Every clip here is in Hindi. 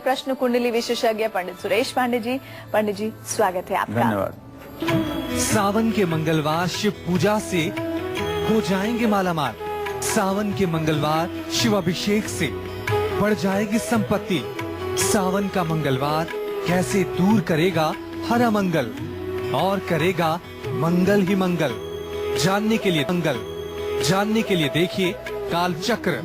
प्रश्न कुंडली विशेषज्ञ पंडित सुरेश पांडे जी। पंडित जी, स्वागत है आपका। धन्यवाद। सावन के मंगलवार शिव पूजा से हो जाएंगे मालामाल। सावन के मंगलवार शिव अभिषेक से बढ़ जाएगी संपत्ति। सावन का मंगलवार कैसे दूर करेगा हर अमंगल और करेगा मंगल ही मंगल। जानने के लिए देखिए कालचक्र।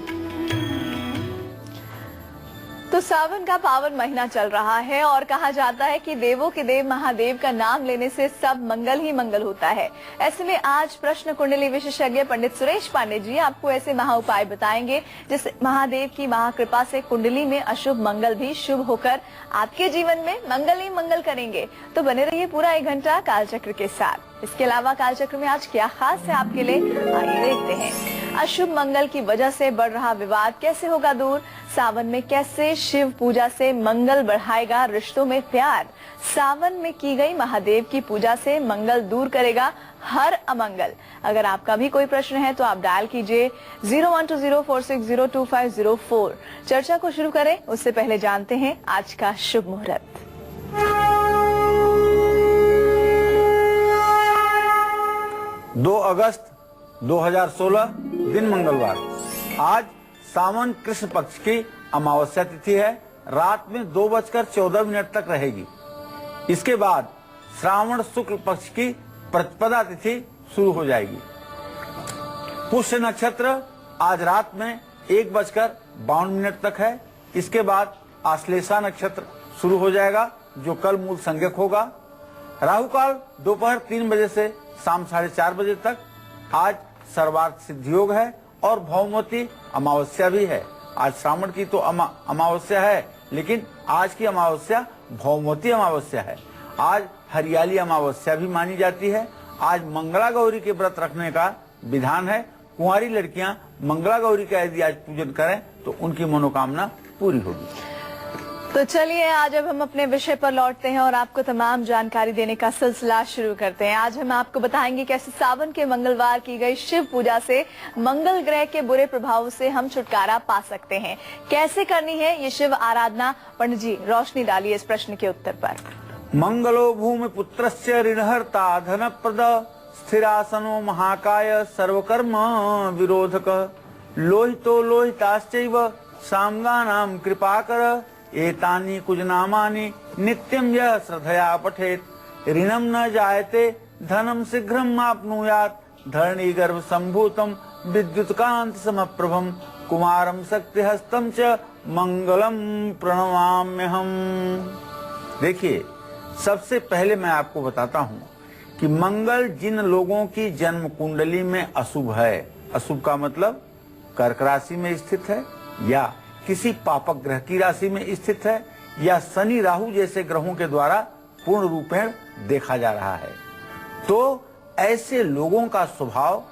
तो सावन का पावन महीना चल रहा है और कहा जाता है कि देवों के देव महादेव का नाम लेने से सब मंगल ही मंगल होता है। ऐसे में आज प्रश्न कुंडली विशेषज्ञ पंडित सुरेश पांडे जी आपको ऐसे महा उपाय बताएंगे जिससे महादेव की महाकृपा से कुंडली में अशुभ मंगल भी शुभ होकर आपके जीवन में मंगल ही मंगल करेंगे। तो बने रहिए पूरा 1 घंटा कालचक्र के साथ। इसके अलावा कालचक्र में आज क्या खास है आपके लिए, आइए देखते हैं। अशुभ मंगल की वजह से बढ़ रहा विवाद कैसे होगा दूर। सावन में कैसे शिव पूजा से मंगल बढ़ाएगा रिश्तों में प्यार। सावन में की गई महादेव की पूजा से मंगल दूर करेगा हर अमंगल। अगर आपका भी कोई प्रश्न है तो आप डायल कीजिए 012046025004। चर्चा को शुरू करें उससे पहले जानते हैं आज का शुभ मुहूर्त। 2 अगस्त 2016 दिन मंगलवार। आज सावन कृष्ण पक्ष की अमावस्या तिथि है। रात में 2:14 तक रहेगी। इसके बाद श्रावण शुक्ल पक्ष की प्रतिपदा तिथि शुरू हो जाएगी। पुष्य नक्षत्र आज रात में 1:52 तक है। इसके बाद आश्लेषा नक्षत्र शुरू हो जाएगा जो कल मूल संज्ञक होगा। राहु काल दोपहर 3 बजे से शाम 4:30 बजे तक। आज सर्वार्थ सिद्धि योग है और भौमवती अमावस्या भी है। आज श्रावण की तो अमावस्या है, लेकिन आज की अमावस्या भौमवती अमावस्या है। आज हरियाली अमावस्या भी मानी जाती है। आज मंगला गौरी के व्रत रखने का विधान है। कुंवारी लड़कियां मंगला गौरी का यदि आज पूजन करें तो उनकी मनोकामना पूरी होगी। तो चलिए आज अब हम अपने विषय पर लौटते हैं और आपको तमाम जानकारी देने का सिलसिला शुरू करते हैं। आज हम आपको बताएंगे कैसे सावन के मंगलवार की गई शिव पूजा से मंगल ग्रह के बुरे प्रभावों से हम छुटकारा पा सकते हैं। कैसे करनी है ये शिव आराधना, पंडित जी रोशनी डालिए इस प्रश्न के उत्तर पर। मंगलो भूमि पुत्रस्य ऋणहर्ता धनप्रद स्थिरासनो महाकाय सर्वकर्म विरोधक लोहितो लोहिताश्चैव सामगानां कृपाकर एतानि कुजनामानि नित्यं यः श्रद्धया पठेत ऋणं न जायते धनं शीघ्रं आप्नुयात् धरणी गर्भ संभूतं विद्युत्कांत समप्रभं कुमारं शक्तिहस्तं च मंगलम प्रणमाम्यहम। देखिए, सबसे पहले मैं आपको बताता हूँ कि मंगल जिन लोगों की जन्म कुंडली में अशुभ है, अशुभ का मतलब कर्क राशि में स्थित है या किसी पापक ग्रह की राशि में स्थित है या शनि राहु जैसे ग्रहों के द्वारा पूर्ण रूपेण देखा जा रहा है, तो ऐसे लोगों का स्वभाव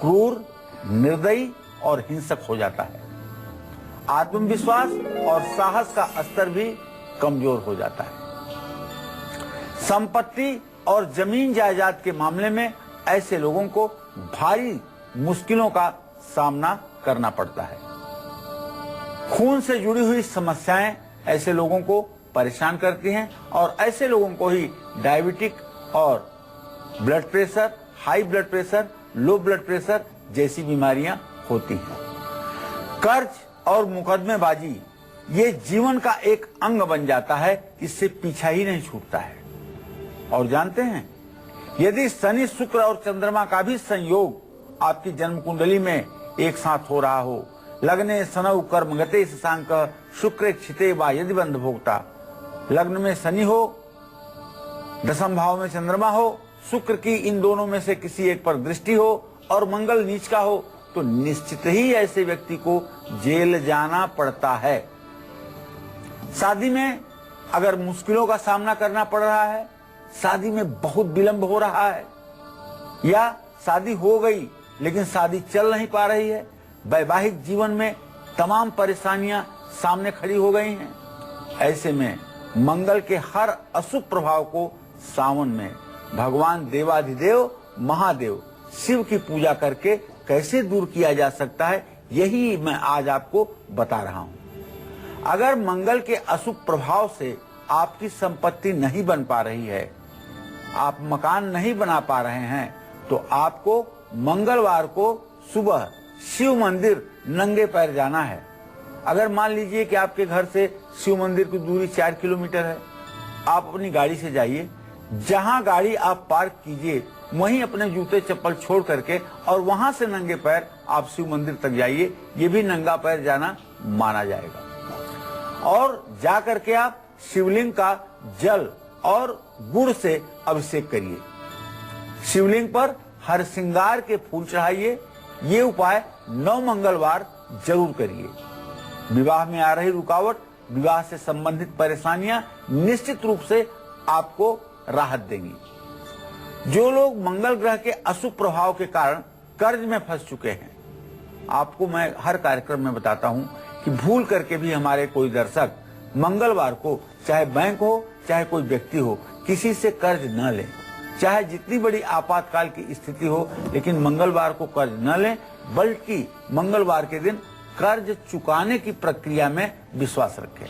क्रूर, निर्दयी और हिंसक हो जाता है। आत्मविश्वास और साहस का स्तर भी कमजोर हो जाता है। संपत्ति और जमीन जायदाद के मामले में ऐसे लोगों को भारी मुश्किलों का सामना करना पड़ता है। खून से जुड़ी हुई समस्याएं ऐसे लोगों को परेशान करती हैं और ऐसे लोगों को ही डायबिटिक और blood pressure, high blood pressure, low blood pressure जैसी बीमारियां होती हैं। कर्ज और मुकदमेबाजी ये जीवन का एक अंग बन जाता है, इससे पीछा ही नहीं छूटता है। और जानते हैं, यदि शनि, शुक्र और चंद्रमा का भी संयोग आपकी जन्म कुंडली में एक साथ हो रहा हो, लग्ने सनौ कर्म गते शशांक शुक्र क्षिते वा यदि बंध भोक्ता, लग्न में शनि हो, दशम भाव में चंद्रमा हो, शुक्र की इन दोनों में से किसी एक पर दृष्टि हो और मंगल नीच का हो, तो निश्चित ही ऐसे व्यक्ति को जेल जाना पड़ता है। शादी में अगर मुश्किलों का सामना करना पड़ रहा है, शादी में बहुत विलंब हो रहा है या शादी हो गई लेकिन शादी चल नहीं पा रही है, वैवाहिक जीवन में तमाम परेशानियां सामने खड़ी हो गई हैं, ऐसे में मंगल के हर अशुभ प्रभाव को सावन में भगवान देवाधिदेव महादेव शिव की पूजा करके कैसे दूर किया जा सकता है, यही मैं आज आपको बता रहा हूं। अगर मंगल के अशुभ प्रभाव से आपकी संपत्ति नहीं बन पा रही है, आप मकान नहीं बना पा रहे हैं, तो आपको मंगलवार को सुबह शिव मंदिर नंगे पैर जाना है। अगर मान लीजिए कि आपके घर से शिव मंदिर की दूरी 4 किलोमीटर है, आप अपनी गाड़ी से जाइए, जहां गाड़ी आप पार्क कीजिए वहीं अपने जूते चप्पल छोड़ करके और वहां से नंगे पैर आप शिव मंदिर तक जाइए। ये भी नंगा पैर जाना माना जाएगा। और जा करके आप शिवलिंग का जल और गुड़ से अभिषेक करिए। शिवलिंग पर हर श्रृंगार के फूल चढ़ाइए। ये उपाय 9 मंगलवार जरूर करिए। विवाह में आ रही रुकावट, विवाह से संबंधित परेशानियां निश्चित रूप से आपको राहत देंगी। जो लोग मंगल ग्रह के अशुभ प्रभाव के कारण कर्ज में फंस चुके हैं, आपको मैं हर कार्यक्रम में बताता हूं कि भूल करके भी हमारे कोई दर्शक मंगलवार को, चाहे बैंक हो चाहे कोई व्यक्ति हो, किसी से कर्ज न लें। चाहे जितनी बड़ी आपातकाल की स्थिति हो, लेकिन मंगलवार को कर्ज न लें, बल्कि मंगलवार के दिन कर्ज चुकाने की प्रक्रिया में विश्वास रखें।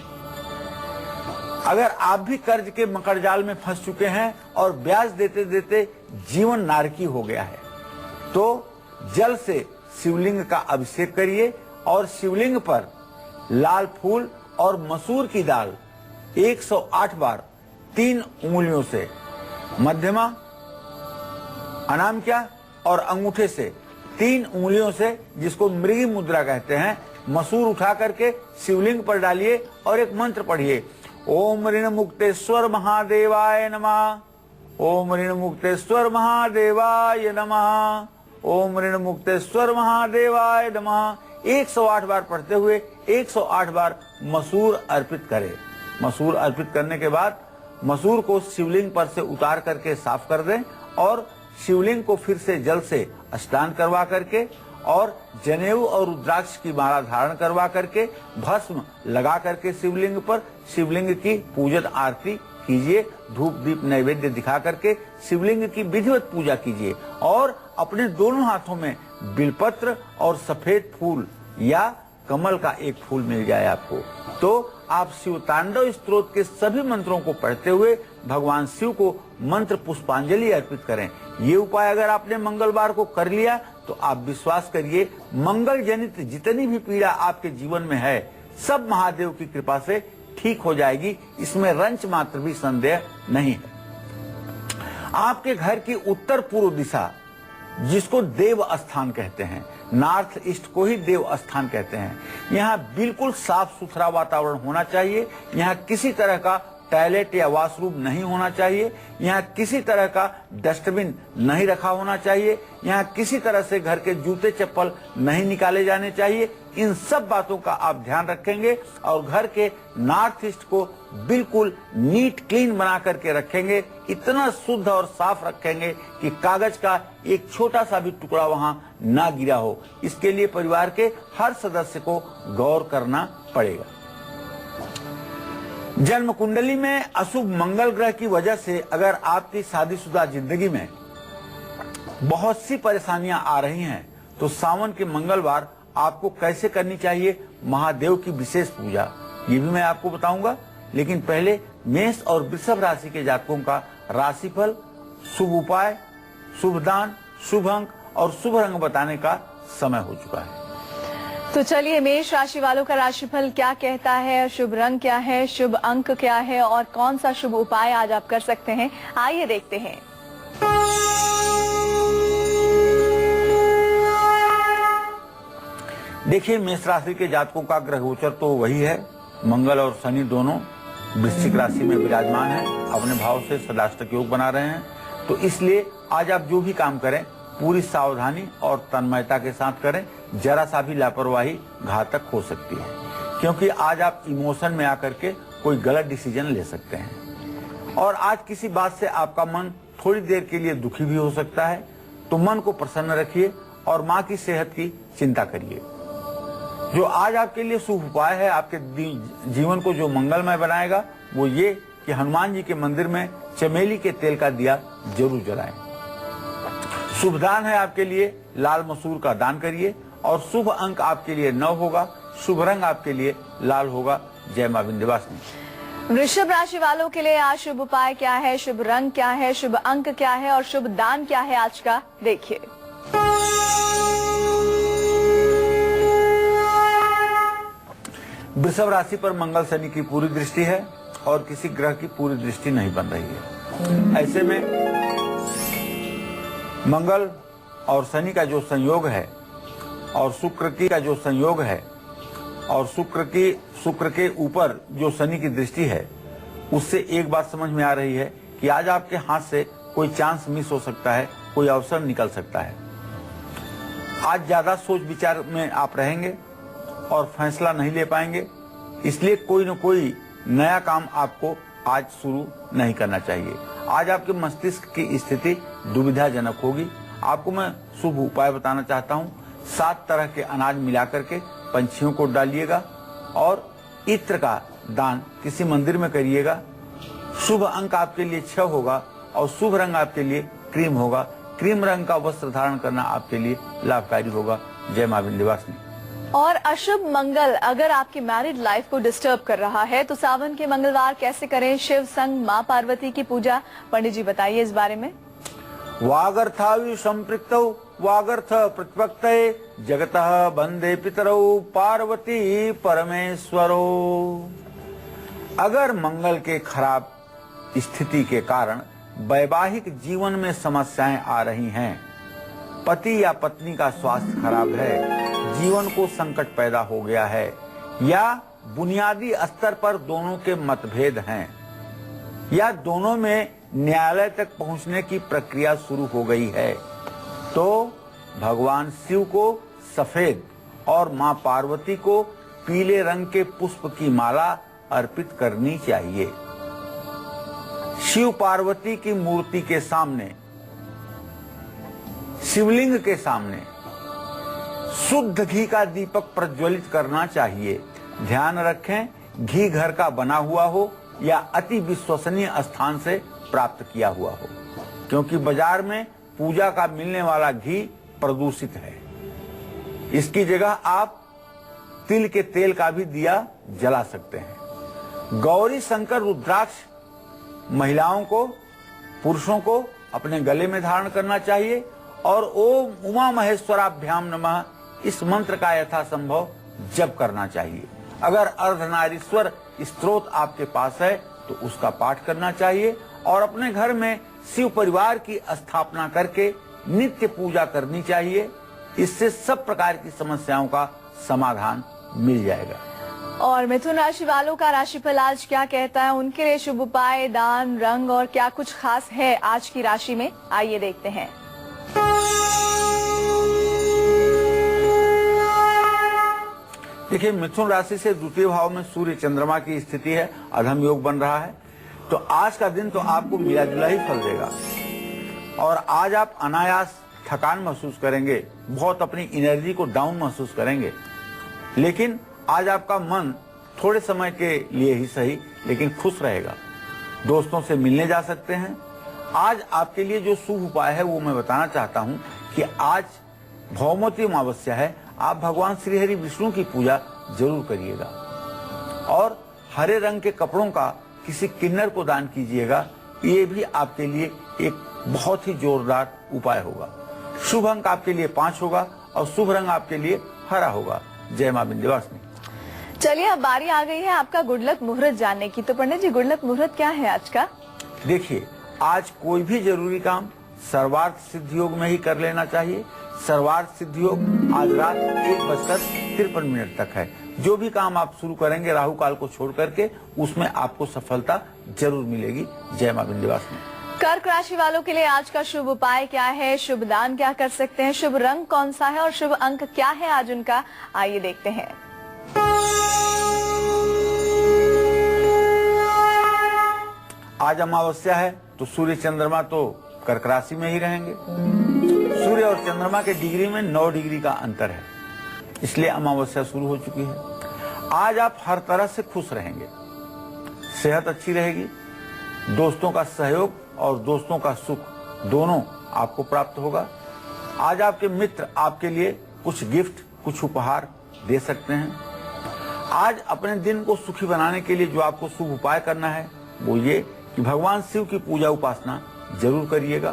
अगर आप भी कर्ज के मकड़जाल में फंस चुके हैं और ब्याज देते देते जीवन नारकी हो गया है, तो जल से शिवलिंग का अभिषेक करिए और शिवलिंग पर लाल फूल और मसूर की दाल 108 बार 3 उंगलियों से, मध्यमा, अनामिका और अंगूठे से 3 उंगलियों से, जिसको मृगी मुद्रा कहते हैं, मसूर उठा करके शिवलिंग पर डालिए और एक मंत्र पढ़िए। ओम ऋण मुक्तेश्वर महादेवाय नमः, ओम ऋण मुक्तेश्वर महादेवाय नमः, ओम ऋण मुक्तेश्वर महादेवाय नमः। 108 बार पढ़ते हुए 108 बार मसूर अर्पित करें। मसूर अर्पित करने के बाद मसूर को शिवलिंग पर से उतार करके साफ कर दें और शिवलिंग को फिर से जल से स्नान करवा करके और जनेऊ और रुद्राक्ष की माला धारण करवा करके भस्म लगा करके शिवलिंग पर शिवलिंग की पूजन आरती कीजिए। धूप दीप नैवेद्य दिखा करके शिवलिंग की विधिवत पूजा कीजिए और अपने दोनों हाथों में बिलपत्र और सफेद फूल या कमल का एक फूल मिल जाए आपको, तो आप शिव तांडव स्तोत्र के सभी मंत्रों को पढ़ते हुए भगवान शिव को मंत्र पुष्पांजलि अर्पित करें। ये उपाय अगर आपने मंगलवार को कर लिया तो आप विश्वास करिए, मंगल जनित जितनी भी पीड़ा आपके जीवन में है, सब महादेव की कृपा से ठीक हो जाएगी। इसमें रंच मात्र भी संदेह नहीं है। आपके घर की उत्तर पूर्व दिशा, जिसको देव स्थान कहते हैं, नॉर्थ ईस्ट को ही देव स्थान कहते हैं, यहाँ बिल्कुल साफ सुथरा वातावरण होना चाहिए। यहाँ किसी तरह का टॉयलेट या वॉशरूम नहीं होना चाहिए। यहाँ किसी तरह का डस्टबिन नहीं रखा होना चाहिए। यहाँ किसी तरह से घर के जूते चप्पल नहीं निकाले जाने चाहिए। इन सब बातों का आप ध्यान रखेंगे और घर के नॉर्थ ईस्ट को बिल्कुल नीट क्लीन बना करके रखेंगे। इतना शुद्ध और साफ रखेंगे कि कागज का एक छोटा सा भी टुकड़ा वहां ना गिरा हो। इसके लिए परिवार के हर सदस्य को गौर करना पड़ेगा। जन्म कुंडली में अशुभ मंगल ग्रह की वजह से अगर आपकी शादीशुदा जिंदगी में बहुत सी परेशानियां आ रही हैं, तो सावन के मंगलवार आपको कैसे करनी चाहिए महादेव की विशेष पूजा, ये भी मैं आपको बताऊंगा। लेकिन पहले मेष और वृषभ राशि के जातकों का राशिफल, शुभ उपाय, शुभ दान, शुभ अंक और शुभ रंग बताने का समय हो चुका है। तो चलिए, मेष राशि वालों का राशिफल क्या कहता है, शुभ रंग क्या है, शुभ अंक क्या है और कौन सा शुभ उपाय आज आप कर सकते हैं, आइए देखते हैं। देखिए, मेष राशि के जातकों का ग्रह गोचर तो वही है, मंगल और शनि दोनों वृश्चिक राशि में विराजमान हैं, अपने भाव से सदाष्टक योग बना रहे हैं। तो इसलिए आज आप जो भी काम करें पूरी सावधानी और तन्मयता के साथ करें। जरा सा भी लापरवाही घातक हो सकती है, क्योंकि आज आप इमोशन में आकर के कोई गलत डिसीजन ले सकते हैं और आज किसी बात से आपका मन थोड़ी देर के लिए दुखी भी हो सकता है। तो मन को प्रसन्न रखिए और माँ की सेहत की चिंता करिए। जो आज आपके लिए शुभ उपाय है, आपके जीवन को जो मंगलमय बनाएगा, वो ये कि हनुमान जी के मंदिर में चमेली के तेल का दिया जरूर जलाएं। शुभ दान है आपके लिए, लाल मसूर का दान करिए और शुभ अंक आपके लिए 9 होगा, शुभ रंग आपके लिए लाल होगा। जय मां विंध्यवासिनी। वृषभ राशि वालों के लिए आज शुभ उपाय क्या है, शुभ रंग क्या है, शुभ अंक क्या है और शुभ दान क्या है आज का, देखिए। वृषभ राशि पर मंगल शनि की पूरी दृष्टि है और किसी ग्रह की पूरी दृष्टि नहीं बन रही है। ऐसे में मंगल और शनि का जो संयोग है और शुक्र की का जो संयोग है और शुक्र के ऊपर जो शनि की दृष्टि है, उससे एक बात समझ में आ रही है कि आज आपके हाथ से कोई चांस मिस हो सकता है, कोई अवसर निकल सकता है। आज ज्यादा सोच विचार में आप रहेंगे और फैसला नहीं ले पाएंगे, इसलिए कोई न कोई नया काम आपको आज शुरू नहीं करना चाहिए। आज आपके मस्तिष्क की स्थिति दुविधाजनक होगी। आपको मैं शुभ उपाय बताना चाहता हूँ। 7 तरह के अनाज मिलाकर के पंछियों को डालिएगा और इत्र का दान किसी मंदिर में करिएगा। शुभ अंक आपके लिए 6 होगा और शुभ रंग आपके लिए क्रीम होगा। क्रीम रंग का वस्त्र धारण करना आपके लिए लाभकारी होगा। जय मां विंध्यवासिनी। और अशुभ मंगल अगर आपकी मैरिड लाइफ को डिस्टर्ब कर रहा है तो सावन के मंगलवार कैसे करें? शिव संग मां पार्वती की पूजा, पंडित जी बताइए इस बारे में। वागर्थावि संपृक्तौ वागर्थ प्रतिपत्तये जगतः बंदे पितरौ पार्वती परमेश्वरो। अगर मंगल के खराब स्थिति के कारण वैवाहिक जीवन में समस्याएं आ रही हैं, पति या पत्नी का स्वास्थ्य खराब है, जीवन को संकट पैदा हो गया है या बुनियादी स्तर पर दोनों के मतभेद हैं या दोनों में न्यायालय तक पहुंचने की प्रक्रिया शुरू हो गई है, तो भगवान शिव को सफेद और मां पार्वती को पीले रंग के पुष्प की माला अर्पित करनी चाहिए। शिव पार्वती की मूर्ति के सामने, शिवलिंग के सामने शुद्ध घी का दीपक प्रज्वलित करना चाहिए। ध्यान रखें, घी घर का बना हुआ हो या अति विश्वसनीय स्थान से प्राप्त किया हुआ हो, क्योंकि बाजार में पूजा का मिलने वाला घी प्रदूषित है। इसकी जगह आप तिल के तेल का भी दिया जला सकते हैं। गौरी शंकर रुद्राक्ष महिलाओं को, पुरुषों को अपने गले में धारण करना चाहिए और ओम उमा महेश्वराभ्याम नमः इस मंत्र का यथासंभव जप करना चाहिए। अगर अर्धनारीश्वर स्तोत्र आपके पास है तो उसका पाठ करना चाहिए और अपने घर में शिव परिवार की स्थापना करके नित्य पूजा करनी चाहिए। इससे सब प्रकार की समस्याओं का समाधान मिल जाएगा। और मिथुन राशि वालों का राशिफल आज क्या कहता है? उनके लिए शुभ उपाय, दान, रंग और क्या कुछ खास है आज की राशि में, आइए देखते हैं। देखिए, मिथुन राशि से द्वितीय भाव में सूर्य चंद्रमा की स्थिति है, अधम योग बन रहा है, तो आज का दिन तो आपको मिला जुला ही फल देगा और आज आप अनायास थकान महसूस करेंगे, बहुत अपनी एनर्जी को डाउन महसूस करेंगे, लेकिन आज आपका मन थोड़े समय के लिए ही सही लेकिन खुश रहेगा। दोस्तों से मिलने जा सकते हैं। आज आपके लिए जो शुभ उपाय है वो मैं बताना चाहता हूं कि आज भौमती अमावस्या है, आप भगवान श्री हरि विष्णु की पूजा जरूर करिएगा और हरे रंग के कपड़ों का किसी किन्नर को दान कीजिएगा। ये भी आपके लिए एक बहुत ही जोरदार उपाय होगा। शुभ अंक आपके लिए 5 होगा और शुभ रंग आपके लिए हरा होगा। जय मां विंध्यवासिनी। चलिए, अब बारी आ गई है आपका गुड लक मुहूर्त जानने की, तो पंडित जी गुड लक मुहूर्त क्या है आज का? देखिए, आज कोई भी जरूरी काम सर्वार्थ सिद्ध योग में ही कर लेना चाहिए। सर्वार्थ सिद्ध योग आज रात 1:53 तक है। जो भी काम आप शुरू करेंगे राहु काल को छोड़ करके, उसमें आपको सफलता जरूर मिलेगी। जय मां विंध्यवासिनी। कर्क राशि वालों के लिए आज का शुभ उपाय क्या है, शुभ दान क्या कर सकते हैं, शुभ रंग कौन सा है और शुभ अंक क्या है आज उनका, आइए देखते हैं। आज अमावस्या है तो सूर्य चंद्रमा तो कर्क राशि में ही रहेंगे। सूर्य और चंद्रमा के डिग्री में 9 डिग्री का अंतर है, इसलिए अमावस्या शुरू हो चुकी है। आज आप हर तरह से खुश रहेंगे, सेहत अच्छी रहेगी, दोस्तों का सहयोग और दोस्तों का सुख दोनों आपको प्राप्त होगा। आज आपके मित्र आपके लिए कुछ गिफ्ट, कुछ उपहार दे सकते हैं। आज अपने दिन को सुखी बनाने के लिए जो आपको शुभ उपाय करना है वो ये कि भगवान शिव की पूजा उपासना जरूर करिएगा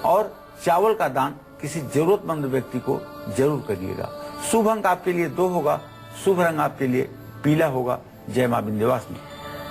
और चावल का दान किसी जरूरतमंद व्यक्ति को जरूर करिएगा। शुभ अंक आपके लिए 2 होगा, शुभ रंग आपके लिए पीला होगा। जय मां विंध्यवासिनी।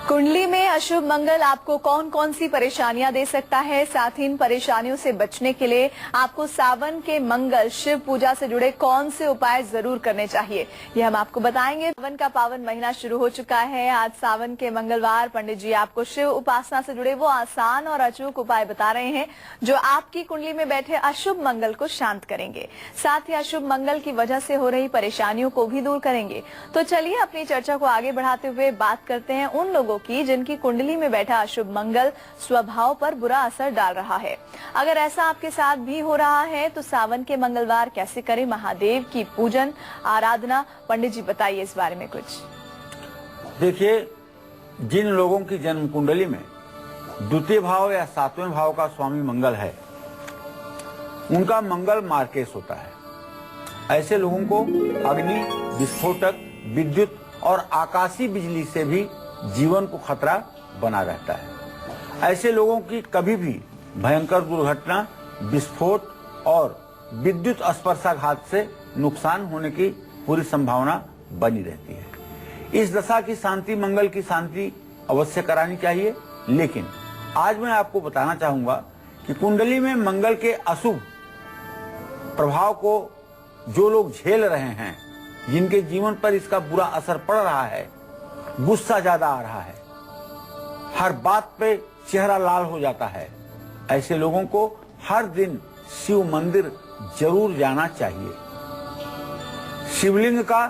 कुंडली में अशुभ मंगल आपको कौन कौन सी परेशानियां दे सकता है, साथ ही इन परेशानियों से बचने के लिए आपको सावन के मंगल शिव पूजा से जुड़े कौन से उपाय जरूर करने चाहिए, ये हम आपको बताएंगे। सावन का पावन महीना शुरू हो चुका है। आज सावन के मंगलवार पंडित जी आपको शिव उपासना से जुड़े वो आसान और अचूक उपाय बता रहे हैं जो आपकी कुंडली में बैठे अशुभ मंगल को शांत करेंगे, साथ ही अशुभ मंगल की वजह से हो रही परेशानियों को भी दूर करेंगे। तो चलिए अपनी चर्चा को आगे बढ़ाते हुए बात करते हैं उन लोगों की जिनकी कुंडली में बैठा अशुभ मंगल स्वभाव पर बुरा असर डाल रहा है। अगर ऐसा आपके साथ भी हो रहा है तो सावन के मंगलवार कैसे करें महादेव की पूजन आराधना, पंडित जी बताइए इस बारे में कुछ। देखिए, जिन लोगों की जन्म कुंडली में द्वितीय भाव या 7वें भाव का स्वामी मंगल है उनका मंगल मार्केश होता है। ऐसे लोगों को अग्नि, विस्फोटक, विद्युत और आकाशीय बिजली से भी जीवन को खतरा बना रहता है। ऐसे लोगों की कभी भी भयंकर दुर्घटना, विस्फोट और विद्युत स्पर्शाघात से नुकसान होने की पूरी संभावना बनी रहती है। इस दशा की शांति, मंगल की शांति अवश्य करानी चाहिए। लेकिन आज मैं आपको बताना चाहूंगा कि कुंडली में मंगल के अशुभ प्रभाव को जो लोग झेल रहे हैं, जिनके जीवन पर इसका बुरा असर पड़ रहा है, गुस्सा ज्यादा आ रहा है, हर बात पे चेहरा लाल हो जाता है, ऐसे लोगों को हर दिन शिव मंदिर जरूर जाना चाहिए। शिवलिंग का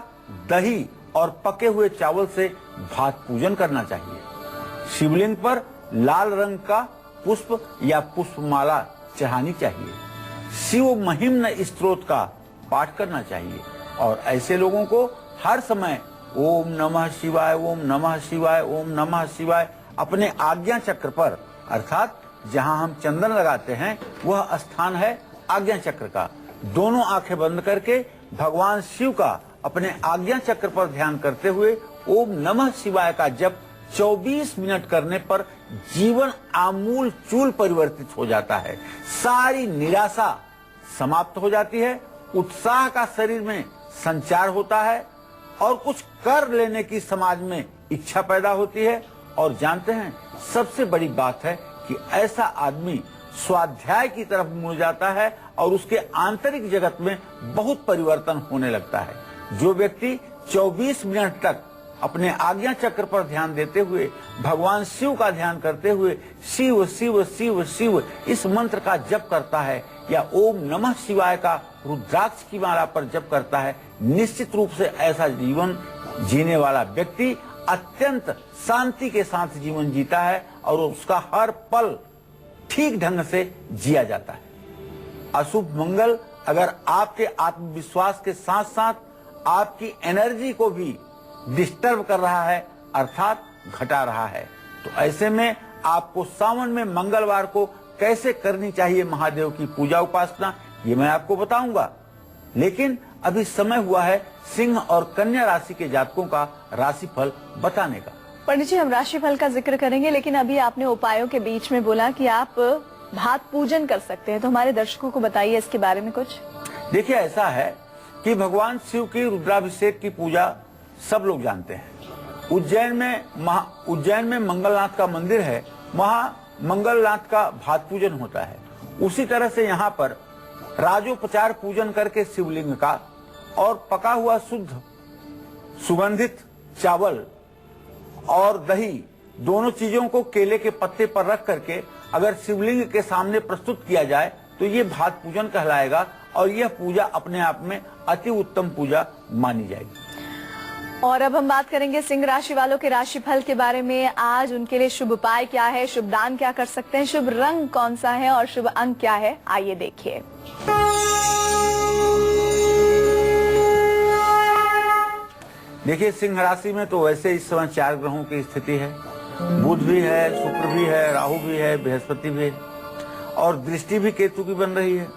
दही और पके हुए चावल से भात पूजन करना चाहिए। शिवलिंग पर लाल रंग का पुष्प या पुष्पमाला चढ़ानी चाहिए। शिव महिम्न स्तोत्र का पाठ करना चाहिए और ऐसे लोगों को हर समय ओम नमः शिवाय, ओम नमः शिवाय, ओम नमः शिवाय अपने आज्ञा चक्र पर, अर्थात जहां हम चंदन लगाते हैं वह स्थान है आज्ञा चक्र का। दोनों आंखें बंद करके भगवान शिव का अपने आज्ञा चक्र पर ध्यान करते हुए ओम नमः शिवाय का जप 24 मिनट करने पर जीवन आमूल चूल परिवर्तित हो जाता है। सारी निराशा समाप्त हो जाती है, उत्साह का शरीर में संचार होता है और कुछ कर लेने की समाज में इच्छा पैदा होती है। और जानते हैं, सबसे बड़ी बात है कि ऐसा आदमी स्वाध्याय की तरफ मुड़ जाता है और उसके आंतरिक जगत में बहुत परिवर्तन होने लगता है। जो व्यक्ति 24 मिनट तक अपने आज्ञा चक्र पर ध्यान देते हुए भगवान शिव का ध्यान करते हुए शिव शिव शिव शिव इस मंत्र का जप करता है या ओम नमः शिवाय का रुद्राक्ष की माला पर जप करता है, निश्चित रूप से ऐसा जीवन जीने वाला व्यक्ति अत्यंत शांति के साथ जीवन जीता है और उसका हर पल ठीक ढंग से जिया जाता है। अशुभ मंगल अगर आपके आत्मविश्वास के साथ साथ आपकी एनर्जी को भी डिस्टर्ब कर रहा है, अर्थात घटा रहा है, तो ऐसे में आपको सावन में मंगलवार को कैसे करनी चाहिए महादेव की पूजा उपासना, ये मैं आपको बताऊंगा। लेकिन अभी समय हुआ है सिंह और कन्या राशि के जातकों का राशिफल बताने का। पंडित जी, हम राशिफल का जिक्र करेंगे, लेकिन अभी आपने उपायों के बीच में बोला कि आप भात पूजन कर सकते हैं, तो हमारे दर्शकों को बताइए इसके बारे में कुछ। देखिए, ऐसा है कि भगवान शिव की रुद्राभिषेक की पूजा सब लोग जानते हैं। उज्जैन में मंगलनाथ का मंदिर है, वहाँ मंगलनाथ का भात पूजन होता है। उसी तरह से यहाँ पर राजोपचार पूजन करके शिवलिंग का और पका हुआ शुद्ध सुगंधित चावल और दही, दोनों चीजों को केले के पत्ते पर रख करके अगर शिवलिंग के सामने प्रस्तुत किया जाए तो ये भात पूजन कहलाएगा और यह पूजा अपने आप में अति उत्तम पूजा मानी जाएगी। और अब हम बात करेंगे सिंह राशि वालों के राशिफल के बारे में। आज उनके लिए शुभ उपाय क्या है, शुभ दान क्या कर सकते हैं, शुभ रंग कौन सा है और शुभ अंक क्या है, आइए देखिए। देखिए, सिंह राशि में तो वैसे इस समय 4 ग्रहों की स्थिति है। बुध भी है, शुक्र भी है, राहु भी है, बृहस्पति भी है और दृष्टि भी केतु की बन रही है,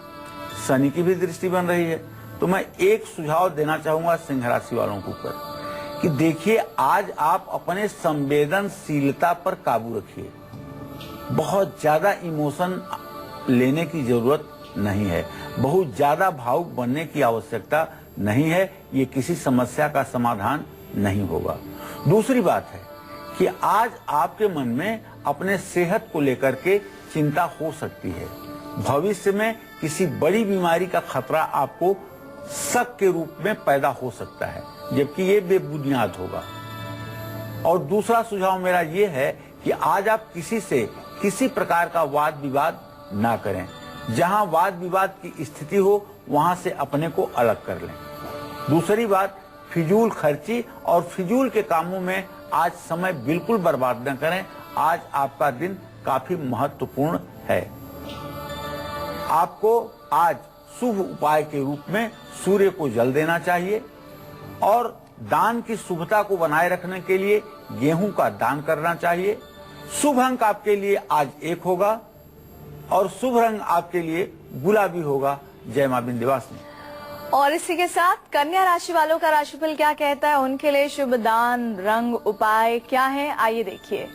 शनि की भी दृष्टि बन रही है। तो मैं एक सुझाव देना चाहूंगा सिंह राशि वालों के ऊपर कि देखिए, आज आप अपने संवेदनशीलता पर काबू रखिए। बहुत ज्यादा इमोशन लेने की जरूरत नहीं है, बहुत ज्यादा भावुक बनने की आवश्यकता नहीं है। ये किसी समस्या का समाधान नहीं होगा। दूसरी बात है कि आज आपके मन में अपने सेहत को लेकर के चिंता हो सकती है। भविष्य में किसी बड़ी बीमारी का खतरा आपको शक के रूप में पैदा हो सकता है, जबकि ये बेबुनियाद होगा। और दूसरा सुझाव मेरा ये है कि आज आप किसी से किसी प्रकार का वाद विवाद ना करें। जहां वाद विवाद की स्थिति हो वहां से अपने को अलग कर लें। दूसरी बात, फिजूल खर्ची और फिजूल के कामों में आज समय बिल्कुल बर्बाद न करें। आज आपका दिन काफी महत्वपूर्ण है। आपको आज शुभ उपाय के रूप में सूर्य को जल देना चाहिए और दान की शुभता को बनाए रखने के लिए गेहूं का दान करना चाहिए। शुभ अंक आपके लिए आज 1 होगा और शुभ रंग आपके लिए गुलाबी होगा। जय मां विंध्यवासिनी। और इसी के साथ कन्या राशि वालों का राशिफल क्या कहता है, उनके लिए शुभ दान रंग उपाय क्या है, आइए देखिए।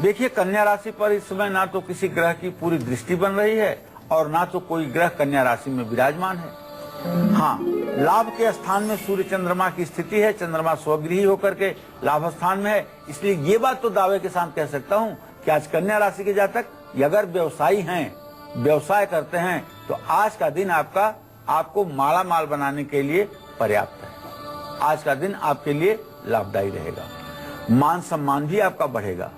देखिए, कन्या राशि पर इस समय ना तो किसी ग्रह की पूरी दृष्टि बन रही है और ना तो कोई ग्रह कन्या राशि में विराजमान है। हाँ, लाभ के स्थान में सूर्य चंद्रमा की स्थिति है। चंद्रमा स्वगृही होकर के लाभ स्थान में है। इसलिए ये बात तो दावे के साथ कह सकता हूँ कि आज कन्या राशि के जातक अगर व्यवसायी हैं, व्यवसाय करते हैं, तो आज का दिन आपको माला माल बनाने के लिए पर्याप्त है। आज का दिन आपके लिए लाभदायी रहेगा। मान सम्मान भी आपका बढ़ेगा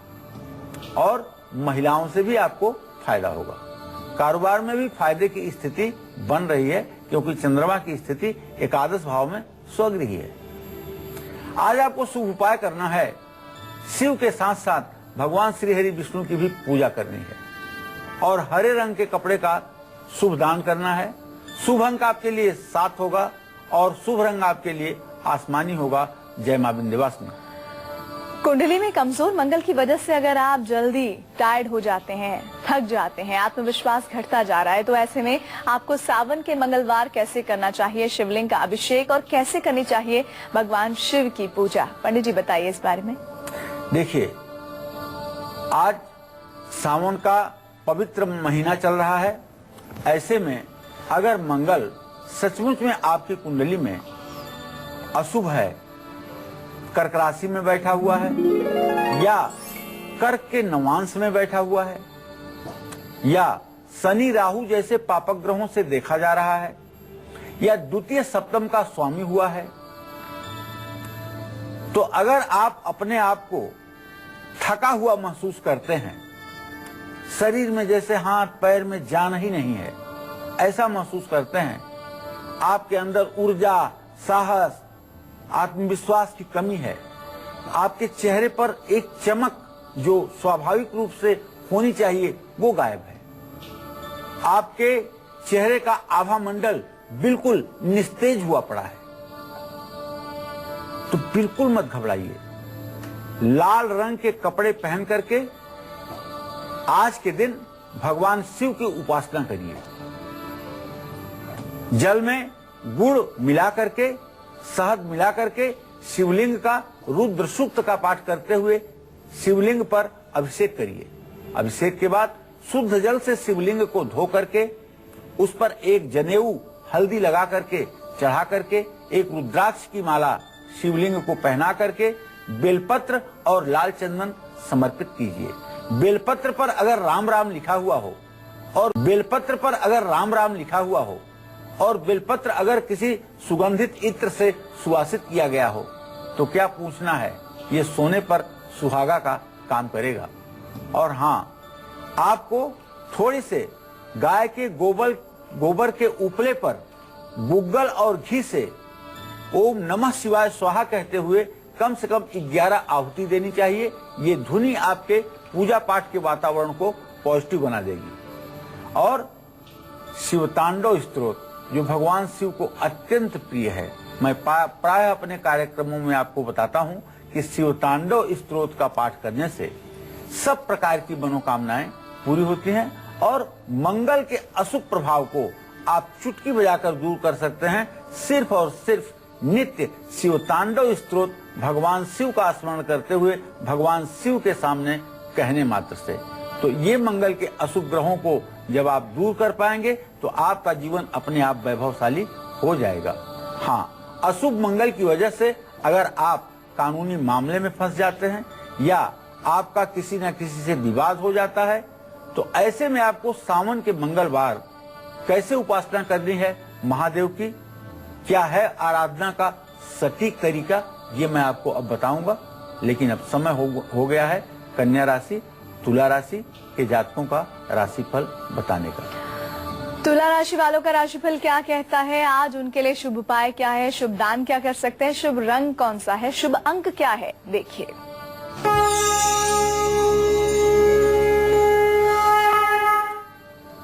और महिलाओं से भी आपको फायदा होगा। कारोबार में भी फायदे की स्थिति बन रही है, क्योंकि चंद्रमा की स्थिति एकादश भाव में स्वगृही है। आज आपको शुभ उपाय करना है। शिव के साथ साथ भगवान श्री हरि विष्णु की भी पूजा करनी है और हरे रंग के कपड़े का शुभ दान करना है। शुभ अंक आपके लिए 7 होगा और शुभ रंग आपके लिए आसमानी होगा। जय मां विंध्यवासिनी। कुंडली में कमजोर मंगल की वजह से अगर आप जल्दी टायर्ड हो जाते हैं, थक जाते हैं, आत्मविश्वास घटता जा रहा है, तो ऐसे में आपको सावन के मंगलवार कैसे करना चाहिए शिवलिंग का अभिषेक और कैसे करनी चाहिए भगवान शिव की पूजा, पंडित जी बताइए इस बारे में। देखिए, आज सावन का पवित्र महीना चल रहा है। ऐसे में अगर मंगल सचमुच में आपकी कुंडली में अशुभ है, कर्क राशि में बैठा हुआ है या कर्क के नवांश में बैठा हुआ है या शनि राहु जैसे पापक ग्रहों से देखा जा रहा है या द्वितीय सप्तम का स्वामी हुआ है, तो अगर आप अपने आप को थका हुआ महसूस करते हैं, शरीर में जैसे हाथ पैर में जान ही नहीं है, ऐसा महसूस करते हैं, आपके अंदर ऊर्जा, साहस, आत्मविश्वास की कमी है, आपके चेहरे पर एक चमक जो स्वाभाविक रूप से होनी चाहिए वो गायब है, आपके चेहरे का आभा मंडल बिल्कुल निस्तेज हुआ पड़ा है, तो बिल्कुल मत घबराइए। लाल रंग के कपड़े पहन करके आज के दिन भगवान शिव की उपासना करिए। जल में गुड़ मिला करके, शहद मिला करके शिवलिंग का रुद्र सूक्त का पाठ करते हुए शिवलिंग पर अभिषेक करिए। अभिषेक के बाद शुद्ध जल से शिवलिंग को धो करके उस पर एक जनेऊ हल्दी लगा करके चढ़ा करके एक रुद्राक्ष की माला शिवलिंग को पहना करके बेलपत्र और लाल चंदन समर्पित कीजिए। बेलपत्र पर अगर राम राम लिखा हुआ हो और बेलपत्र पर अगर राम राम लिखा हुआ हो और बेलपत्र अगर किसी सुगंधित इत्र से सुवासित किया गया हो, तो क्या पूछना है, ये सोने पर सुहागा का काम करेगा। और हाँ, आपको थोड़ी से गाय के गोबर के उपले पर गुग्गल और घी से ओम नमः शिवाय स्वाहा कहते हुए कम से कम 11 आहुति देनी चाहिए। ये धुनी आपके पूजा पाठ के वातावरण को पॉजिटिव बना देगी। और शिवतांडव स्तोत्र जो भगवान शिव को अत्यंत प्रिय है, मैं प्राय अपने कार्यक्रमों में आपको बताता हूं कि शिवतांडव स्तोत्र का पाठ करने से सब प्रकार की मनोकामनाएं पूरी होती हैं और मंगल के अशुभ प्रभाव को आप चुटकी बजाकर दूर कर सकते हैं, सिर्फ और सिर्फ नित्य शिव तांडव स्तोत्र भगवान शिव का स्मरण करते हुए भगवान शिव के सामने कहने मात्र से। तो ये मंगल के अशुभ ग्रहों को जब आप दूर कर पाएंगे तो आपका जीवन अपने आप वैभवशाली हो जाएगा। हाँ, अशुभ मंगल की वजह से अगर आप कानूनी मामले में फंस जाते हैं या आपका किसी न किसी से विवाद हो जाता है, तो ऐसे में आपको सावन के मंगलवार कैसे उपासना करनी है महादेव की, क्या है आराधना का सटीक तरीका, ये मैं आपको अब बताऊंगा। लेकिन अब समय हो गया है कन्या राशि, तुला राशि के जातकों का राशिफल बताने का। तुला राशि वालों का राशिफल क्या कहता है, आज उनके लिए शुभ उपाय क्या है, शुभ दान क्या कर सकते हैं, शुभ रंग कौन सा है, शुभ अंक क्या है, देखिए।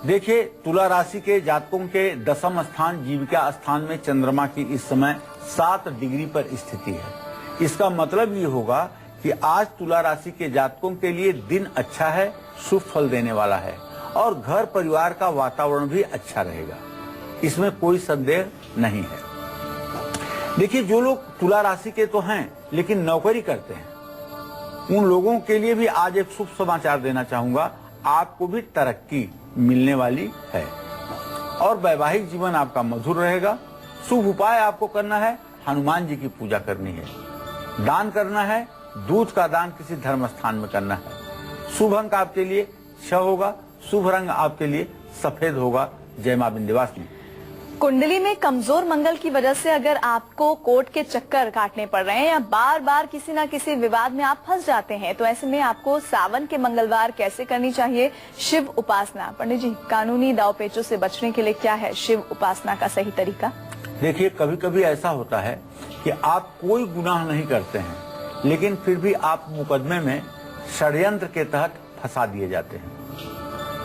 देखिए, तुला राशि के जातकों के दशम स्थान जीविका स्थान में चंद्रमा की इस समय 7 डिग्री पर स्थिति है। इसका मतलब ये होगा कि आज तुला राशि के जातकों के लिए दिन अच्छा है, शुभ फल देने वाला है और घर परिवार का वातावरण भी अच्छा रहेगा, इसमें कोई संदेह नहीं है। देखिए, जो लोग तुला राशि के तो हैं लेकिन नौकरी करते हैं, उन लोगों के लिए भी आज एक शुभ समाचार देना चाहूंगा। आपको भी तरक्की मिलने वाली है और वैवाहिक जीवन आपका मधुर रहेगा। शुभ उपाय आपको करना है, हनुमान जी की पूजा करनी है, दान करना है, दूध का दान किसी धर्म स्थान में करना है। शुभ अंक आपके लिए 6 होगा, शुभ रंग आपके लिए सफेद होगा। जय मां विंध्यवासिनी। कुंडली में कमजोर मंगल की वजह से अगर आपको कोर्ट के चक्कर काटने पड़ रहे हैं या बार बार किसी न किसी विवाद में आप फंस जाते हैं, तो ऐसे में आपको सावन के मंगलवार कैसे करनी चाहिए शिव उपासना। पंडित जी, कानूनी दाव पेचों से बचने के लिए क्या है शिव उपासना का सही तरीका? देखिए, कभी कभी ऐसा होता है कि आप कोई गुनाह नहीं करते हैं लेकिन फिर भी आप मुकदमे में षड्यंत्र के तहत फंसा दिए जाते हैं।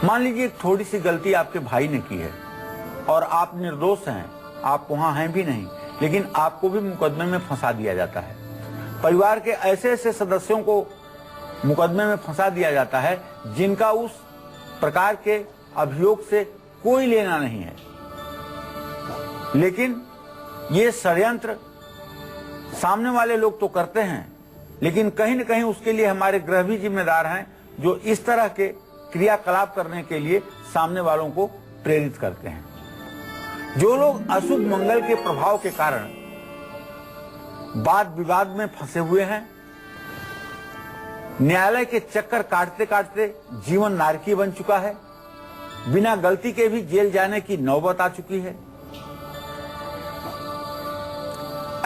मान लीजिए एक थोड़ी सी गलती आपके भाई ने की है और आप निर्दोष हैं, आप वहां हैं भी नहीं, लेकिन आपको भी मुकदमे में फंसा दिया जाता है। परिवार के ऐसे ऐसे सदस्यों को मुकदमे में फंसा दिया जाता है जिनका उस प्रकार के अभियोग से कोई लेना नहीं है, लेकिन ये षड्यंत्र सामने वाले लोग तो करते हैं, लेकिन कहीं न कहीं उसके लिए हमारे ग्रह भी जिम्मेदार हैं जो इस तरह के क्रियाकलाप करने के लिए सामने वालों को प्रेरित करते हैं। जो लोग अशुभ मंगल के प्रभाव के कारण वाद विवाद में फंसे हुए हैं, न्यायालय के चक्कर काटते काटते जीवन नारकीय बन चुका है, बिना गलती के भी जेल जाने की नौबत आ चुकी है,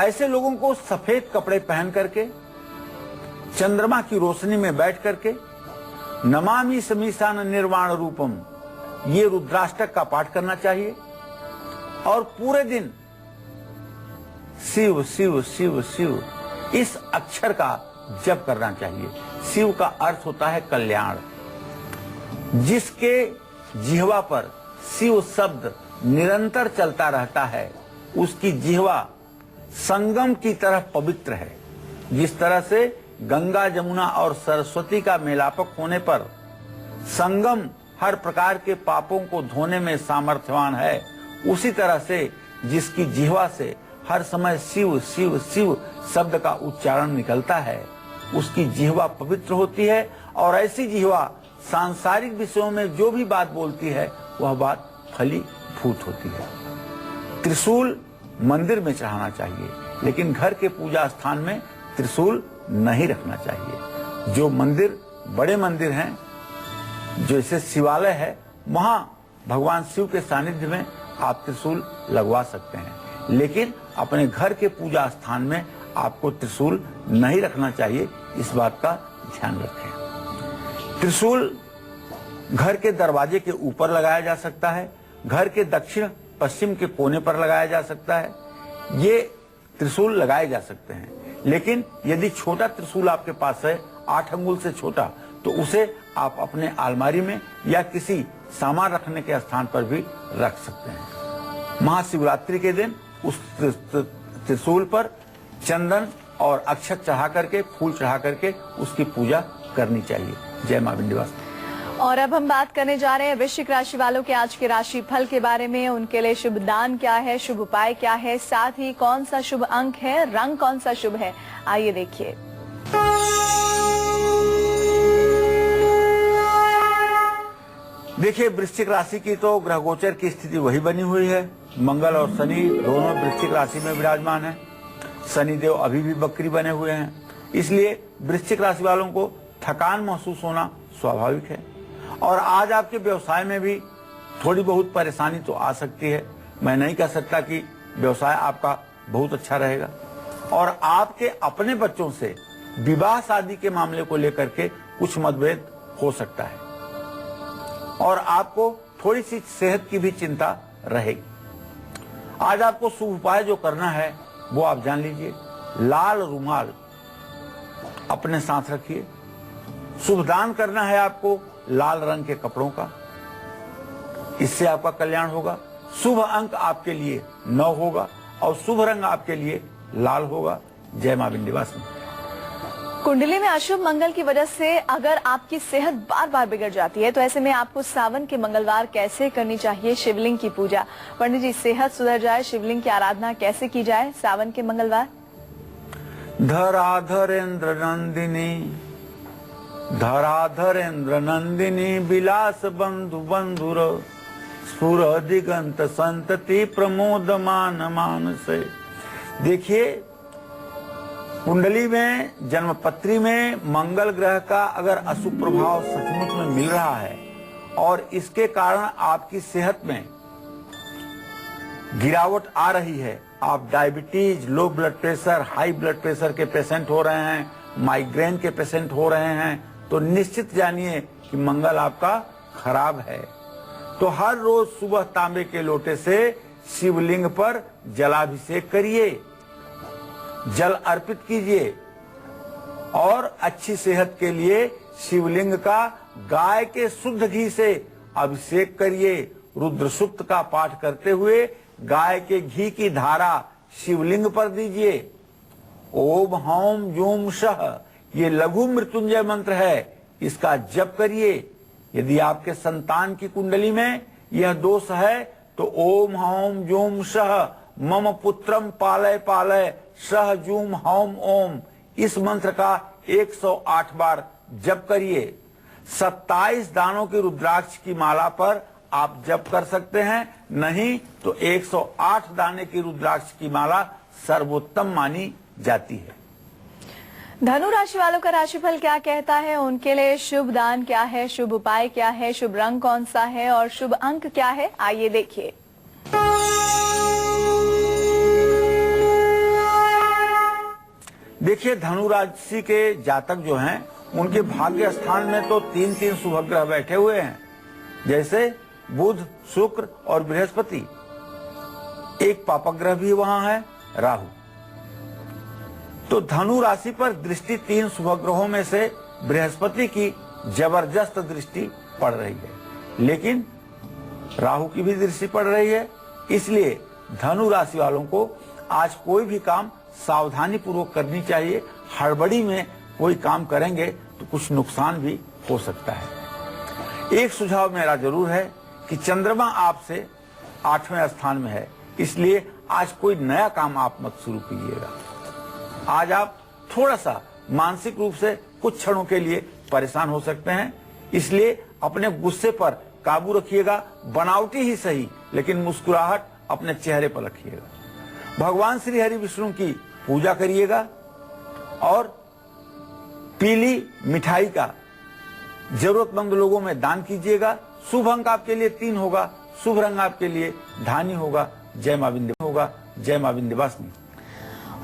ऐसे लोगों को सफेद कपड़े पहन करके चंद्रमा की रोशनी में बैठ करके नमामि समीशान निर्वाण रूपम ये रुद्राष्टक का पाठ करना चाहिए और पूरे दिन शिव शिव शिव शिव इस अक्षर का जप करना चाहिए। शिव का अर्थ होता है कल्याण। जिसके जिह्वा पर शिव शब्द निरंतर चलता रहता है उसकी जिह्वा संगम की तरह पवित्र है। जिस तरह से गंगा जमुना और सरस्वती का मेलापक होने पर संगम हर प्रकार के पापों को धोने में सामर्थ्यवान है, उसी तरह से जिसकी जिह्वा से हर समय शिव शिव शिव शब्द का उच्चारण निकलता है उसकी जिह्वा पवित्र होती है और ऐसी जिह्वा सांसारिक विषयों में जो भी बात बोलती है वह बात फलीभूत होती है। त्रिशूल मंदिर में चढ़ाना चाहिए लेकिन घर के पूजा स्थान में त्रिशूल नहीं रखना चाहिए। जो मंदिर बड़े मंदिर हैं, जैसे शिवालय है, वहां भगवान शिव के सानिध्य में आप त्रिशूल लगवा सकते हैं, लेकिन अपने घर के पूजा स्थान में आपको त्रिशूल नहीं रखना चाहिए, इस बात का ध्यान रखें। त्रिशूल घर के दरवाजे के ऊपर लगाया जा सकता है, घर के दक्षिण पश्चिम के कोने पर लगाया जा सकता है, ये त्रिशूल लगाए जा सकते हैं। लेकिन यदि छोटा त्रिशूल आपके पास है 8 अंगुल से छोटा, तो उसे आप अपने अलमारी में या किसी सामान रखने के स्थान पर भी रख सकते हैं। महाशिवरात्रि के दिन उस त्रिशूल पर चंदन और अक्षत चढ़ा करके, फूल चढ़ा करके उसकी पूजा करनी चाहिए। जय मां विंध्यवासिनी। और अब हम बात करने जा रहे हैं वृश्चिक राशि वालों के आज के राशि फल के बारे में। उनके लिए शुभ दान क्या है, शुभ उपाय क्या है, साथ ही कौन सा शुभ अंक है, रंग कौन सा शुभ है, आइए देखिए। देखिए, वृश्चिक राशि की तो ग्रह गोचर की स्थिति वही बनी हुई है। मंगल और शनि दोनों वृश्चिक राशि में विराजमान है। शनिदेव अभी भी बकरी बने हुए हैं, इसलिए वृश्चिक राशि वालों को थकान महसूस होना स्वाभाविक है। और आज आपके व्यवसाय में भी थोड़ी बहुत परेशानी तो आ सकती है। मैं नहीं कह सकता कि व्यवसाय आपका बहुत अच्छा रहेगा। और आपके अपने बच्चों से विवाह शादी के मामले को लेकर के कुछ मतभेद हो सकता है और आपको थोड़ी सी सेहत की भी चिंता रहेगी। आज आपको शुभ उपाय जो करना है वो आप जान लीजिए। लाल रुमाल अपने साथ रखिए। शुभ दान करना है आपको लाल रंग के कपड़ों का, इससे आपका कल्याण होगा। शुभ अंक आपके लिए 9 होगा और शुभ रंग आपके लिए लाल होगा। जय मां विंध्यवासिनी। कुंडली में अशुभ मंगल की वजह से अगर आपकी सेहत बार बार बिगड़ जाती है तो ऐसे में आपको सावन के मंगलवार कैसे करनी चाहिए शिवलिंग की पूजा। पंडित जी, सेहत सुधर जाए, शिवलिंग की आराधना कैसे की जाए सावन के मंगलवार? धराधरेन्द्र नंदिनी विलास बंधु बंधुर स्फुर दिगंत संतति प्रमोदमान मानसे। देखिए, कुंडली में जन्मपत्री में मंगल ग्रह का अगर अशुभ प्रभाव सचमुच में मिल रहा है और इसके कारण आपकी सेहत में गिरावट आ रही है, आप diabetes, low blood pressure, high blood pressure के पेशेंट हो रहे हैं, माइग्रेन के पेशेंट हो रहे हैं, तो निश्चित जानिए कि मंगल आपका खराब है। तो हर रोज सुबह तांबे के लोटे से शिवलिंग पर जलाभिषेक करिए, जल अर्पित कीजिए और अच्छी सेहत के लिए शिवलिंग का गाय के शुद्ध घी से अभिषेक करिए। रुद्र सूक्त का पाठ करते हुए गाय के घी की धारा शिवलिंग पर दीजिए। ओम हौम जूम शह, ये लघु मृत्युंजय मंत्र है, इसका जप करिए। यदि आपके संतान की कुंडली में यह दोष है तो ओम हौम जूम शह मम पुत्रम पालय पालय सह जूम हौम ओम, इस मंत्र का 108 बार जप करिए। 27 दानों की रुद्राक्ष की माला पर आप जप कर सकते हैं, नहीं तो 108 दाने की रुद्राक्ष की माला सर्वोत्तम मानी जाती है। धनु राशि वालों का राशिफल क्या कहता है? उनके लिए शुभ दान क्या है, शुभ उपाय क्या है, शुभ रंग कौन सा है और शुभ अंक क्या है, आइए देखिए। देखिए, धनु राशि के जातक जो हैं उनके भाग्य स्थान में तो 3 शुभ ग्रह बैठे हुए हैं, जैसे बुध, शुक्र और बृहस्पति। एक पापक ग्रह भी वहां है, राहु। तो धनु राशि पर दृष्टि 3 शुभ ग्रहों में से बृहस्पति की जबरदस्त दृष्टि पड़ रही है, लेकिन राहु की भी दृष्टि पड़ रही है। इसलिए धनु राशि वालों को आज कोई भी काम सावधानी पूर्वक करनी चाहिए। हड़बड़ी में कोई काम करेंगे तो कुछ नुकसान भी हो सकता है। एक सुझाव मेरा जरूर है कि चंद्रमा आपसे 8वें स्थान में है, इसलिए आज कोई नया काम आप मत शुरू कीजिएगा। आज आप थोड़ा सा मानसिक रूप से कुछ क्षणों के लिए परेशान हो सकते हैं, इसलिए अपने गुस्से पर काबू रखिएगा। बनावटी ही सही, लेकिन मुस्कुराहट अपने चेहरे पर रखिएगा। भगवान श्री हरि विष्णु की पूजा करिएगा और पीली मिठाई का जरूरतमंद लोगों में दान कीजिएगा। शुभ अंक आपके लिए 3 होगा, शुभ रंग आपके लिए धानी होगा। जय मां विंध्यवासिनी।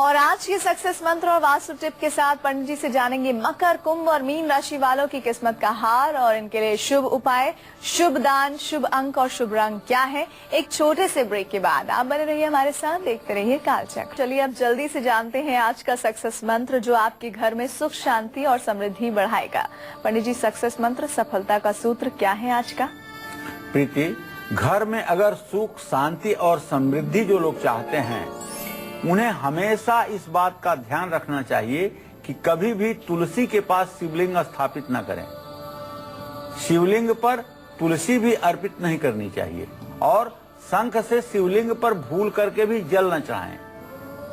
और आज के सक्सेस मंत्र और वास्तु टिप के साथ पंडित जी से जानेंगे मकर, कुंभ और मीन राशि वालों की किस्मत का हार और इनके लिए शुभ उपाय, शुभ दान, शुभ अंक और शुभ रंग क्या है। एक छोटे से ब्रेक के बाद आप बने रहिए हमारे साथ, देखते रहिए कालचक्र। चलिए अब जल्दी से जानते हैं आज का सक्सेस मंत्र जो आपके घर में सुख, शांति और समृद्धि बढ़ाएगा। पंडित जी, सक्सेस मंत्र, सफलता का सूत्र क्या है आज का? प्रीति, घर में अगर सुख, शांति और समृद्धि जो लोग चाहते हैं उन्हें हमेशा इस बात का ध्यान रखना चाहिए कि कभी भी तुलसी के पास शिवलिंग स्थापित न करें। शिवलिंग पर तुलसी भी अर्पित नहीं करनी चाहिए और शंख से शिवलिंग पर भूल करके भी जल न चढ़ाएं।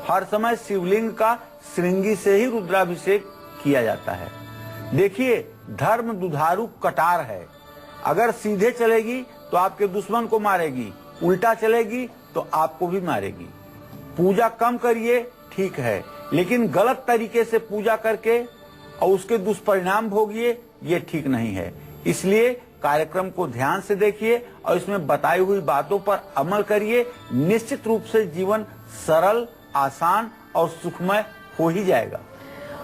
हर समय शिवलिंग का श्रृंगी से ही रुद्राभिषेक किया जाता है। देखिए, धर्म दुधारू कटार है। अगर सीधे चलेगी तो आपके दुश्मन को मारेगी, उल्टा चलेगी तो आपको भी मारेगी। पूजा कम करिए, ठीक है, लेकिन गलत तरीके से पूजा करके और उसके दुष्परिणाम भोगिए, ये ठीक नहीं है। इसलिए कार्यक्रम को ध्यान से देखिए और इसमें बताई हुई बातों पर अमल करिए। निश्चित रूप से जीवन सरल, आसान और सुखमय हो ही जाएगा।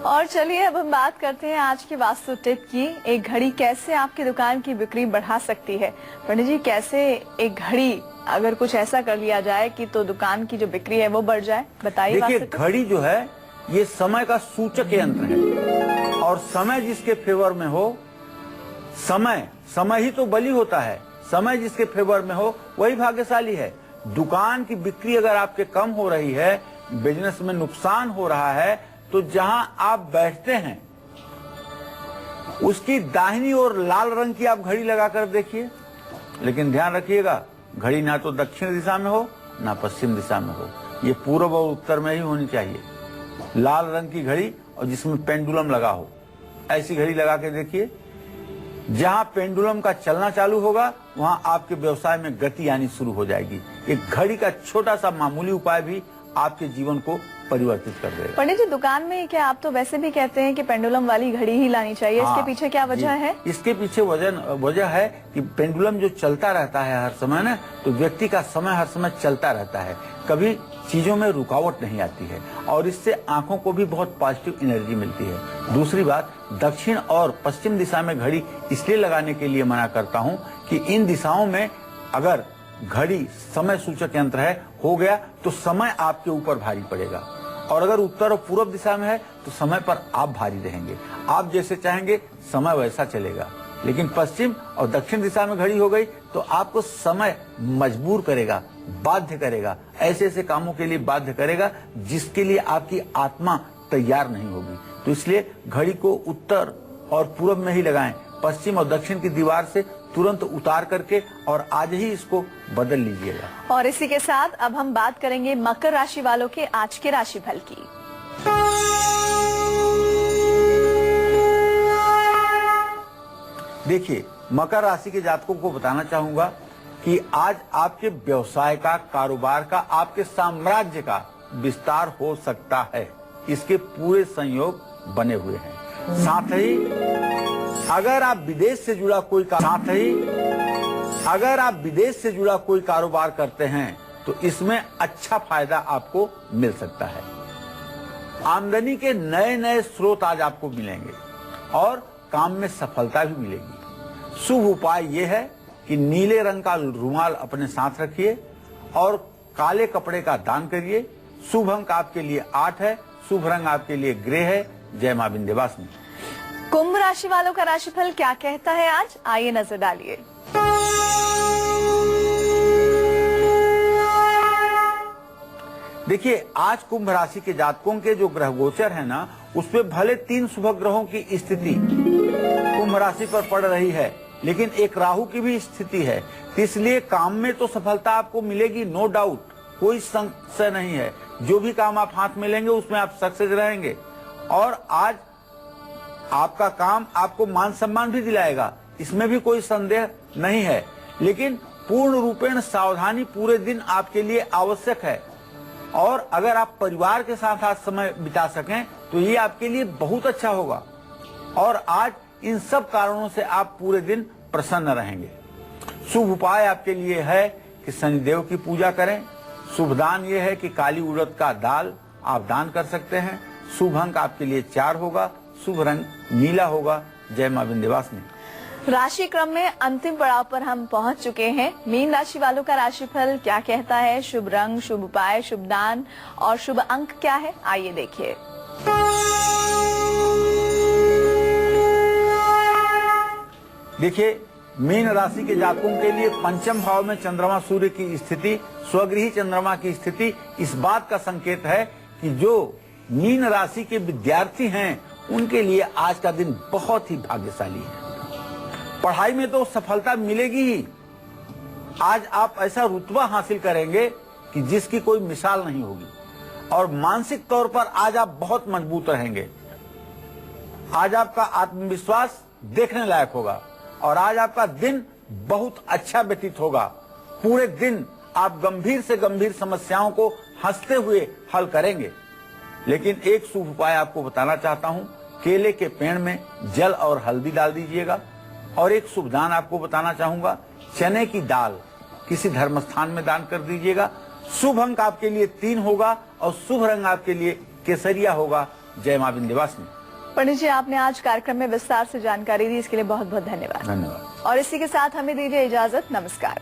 और चलिए अब हम बात करते हैं आज की वास्तु टिप की। एक घड़ी कैसे आपकी दुकान की बिक्री बढ़ा सकती है? पंडित जी, कैसे एक घड़ी अगर कुछ ऐसा कर लिया जाए कि तो दुकान की जो बिक्री है वो बढ़ जाए, बताइए। देखिए, घड़ी जो है ये समय का सूचक यंत्र है और समय जिसके फेवर में हो, समय ही तो बली होता है। समय जिसके फेवर में हो वही भाग्यशाली है। दुकान की बिक्री अगर आपके कम हो रही है, बिजनेस में नुकसान हो रहा है, तो जहां आप बैठते हैं उसकी दाहिनी ओर लाल रंग की आप घड़ी लगाकर देखिए। लेकिन ध्यान रखिएगा, घड़ी ना तो दक्षिण दिशा में हो ना पश्चिम दिशा में हो, ये पूर्व और उत्तर में ही होनी चाहिए। लाल रंग की घड़ी और जिसमें पेंडुलम लगा हो, ऐसी घड़ी लगा के देखिए। जहां पेंडुलम का चलना चालू होगा वहां आपके व्यवसाय में गति आनी शुरू हो जाएगी। एक घड़ी का छोटा सा मामूली उपाय भी आपके जीवन को परिवर्तित कर देगा। पंडित जी, दुकान में क्या आप तो वैसे भी कहते हैं कि पेंडुलम वाली घड़ी ही लानी चाहिए, इसके पीछे क्या वजह है? इसके पीछे वजह है कि पेंडुलम जो चलता रहता है हर समय ना, तो व्यक्ति का समय हर समय चलता रहता है, कभी चीजों में रुकावट नहीं आती है और इससे आंखों को भी बहुत पॉजिटिव एनर्जी मिलती है। दूसरी बात, दक्षिण और पश्चिम दिशा में घड़ी इसलिए लगाने के लिए मना करता हूँ कि इन दिशाओं में अगर घड़ी समय सूचक यंत्र है हो गया तो समय आपके ऊपर भारी पड़ेगा, और अगर उत्तर और पूर्व दिशा में है तो समय पर आप भारी रहेंगे। आप जैसे चाहेंगे समय वैसा चलेगा। लेकिन पश्चिम और दक्षिण दिशा में घड़ी हो गई तो आपको समय मजबूर करेगा, बाध्य करेगा, ऐसे ऐसे कामों के लिए बाध्य करेगा जिसके लिए आपकी आत्मा तैयार नहीं होगी। तो इसलिए घड़ी को उत्तर और पूर्व में ही लगाएं, पश्चिम और दक्षिण की दीवार से तुरंत उतार करके, और आज ही इसको बदल लीजिएगा। और इसी के साथ अब हम बात करेंगे मकर राशि वालों के आज के राशिफल की। देखिए, मकर राशि के जातकों को बताना चाहूंगा कि आज आपके व्यवसाय का, कारोबार का, आपके साम्राज्य का विस्तार हो सकता है। इसके पूरे संयोग बने हुए हैं। साथ ही अगर आप विदेश से जुड़ा कोई कारोबार करते हैं तो इसमें अच्छा फायदा आपको मिल सकता है। आमदनी के नए नए स्रोत आज आपको मिलेंगे और काम में सफलता भी मिलेगी। शुभ उपाय ये है कि नीले रंग का रुमाल अपने साथ रखिए और काले कपड़े का दान करिए। शुभ अंक आपके लिए 8 है, शुभ रंग आपके लिए ग्रे है। जय मां विंध्यवासिनी। कुंभ राशि वालों का राशिफल क्या कहता है आज, आइए नजर डालिए। देखिए, आज कुंभ राशि के जातकों के जो ग्रह गोचर है ना, उसमें भले 3 शुभ ग्रहों की स्थिति कुंभ राशि पर पड़ रही है, लेकिन एक राहु की भी स्थिति है। इसलिए काम में तो सफलता आपको मिलेगी, नो डाउट, कोई संशय नहीं है। जो भी काम आप हाथ में लेंगे उसमें आप सक्सेस रहेंगे और आज आपका काम आपको मान सम्मान भी दिलाएगा, इसमें भी कोई संदेह नहीं है। लेकिन पूर्ण रूपेण सावधानी पूरे दिन आपके लिए आवश्यक है और अगर आप परिवार के साथ आज समय बिता सकें तो ये आपके लिए बहुत अच्छा होगा और आज इन सब कारणों से आप पूरे दिन प्रसन्न रहेंगे। शुभ उपाय आपके लिए है कि शनिदेव की पूजा करें। शुभ दान ये है कि काली उड़द का दाल आप दान कर सकते हैं। शुभ अंक आपके लिए 4 होगा, शुभ रंग नीला होगा। जय मां विंध्यवासिनी। राशि क्रम में अंतिम पड़ाव पर हम पहुंच चुके हैं। मीन राशि वालों का राशिफल क्या कहता है, शुभ रंग, शुभ उपाय, शुभ दान और शुभ अंक क्या है, आइए देखिए। देखिए, मीन राशि के जातकों के लिए पंचम भाव में चंद्रमा सूर्य की स्थिति, स्वगृही चंद्रमा की स्थिति इस बात का संकेत है कि जो मीन राशि के विद्यार्थी हैं उनके लिए आज का दिन बहुत ही भाग्यशाली है। पढ़ाई में तो सफलता मिलेगी ही। आज आप ऐसा रुतबा हासिल करेंगे कि जिसकी कोई मिसाल नहीं होगी, और मानसिक तौर पर आज आप बहुत मजबूत रहेंगे। आज आपका आत्मविश्वास देखने लायक होगा, और आज आपका दिन बहुत अच्छा व्यतीत होगा। पूरे दिन आप गंभीर से गंभीर समस्याओं को हंसते हुए हल करेंगे। लेकिन एक शुभ उपाय आपको बताना चाहता हूं, केले के पेड़ में जल और हल्दी डाल दीजिएगा। और एक शुभ दान आपको बताना चाहूंगा, चने की दाल किसी धर्म स्थान में दान कर दीजिएगा। शुभ अंक आपके लिए 3 होगा और शुभ रंग आपके लिए केसरिया होगा। जय मां विंध्यवासिनी। पंडित जी, आपने आज कार्यक्रम में विस्तार से जानकारी दी, इसके लिए बहुत बहुत धन्यवाद। धन्यवाद। और इसी के साथ हमें दीजिए इजाजत। नमस्कार।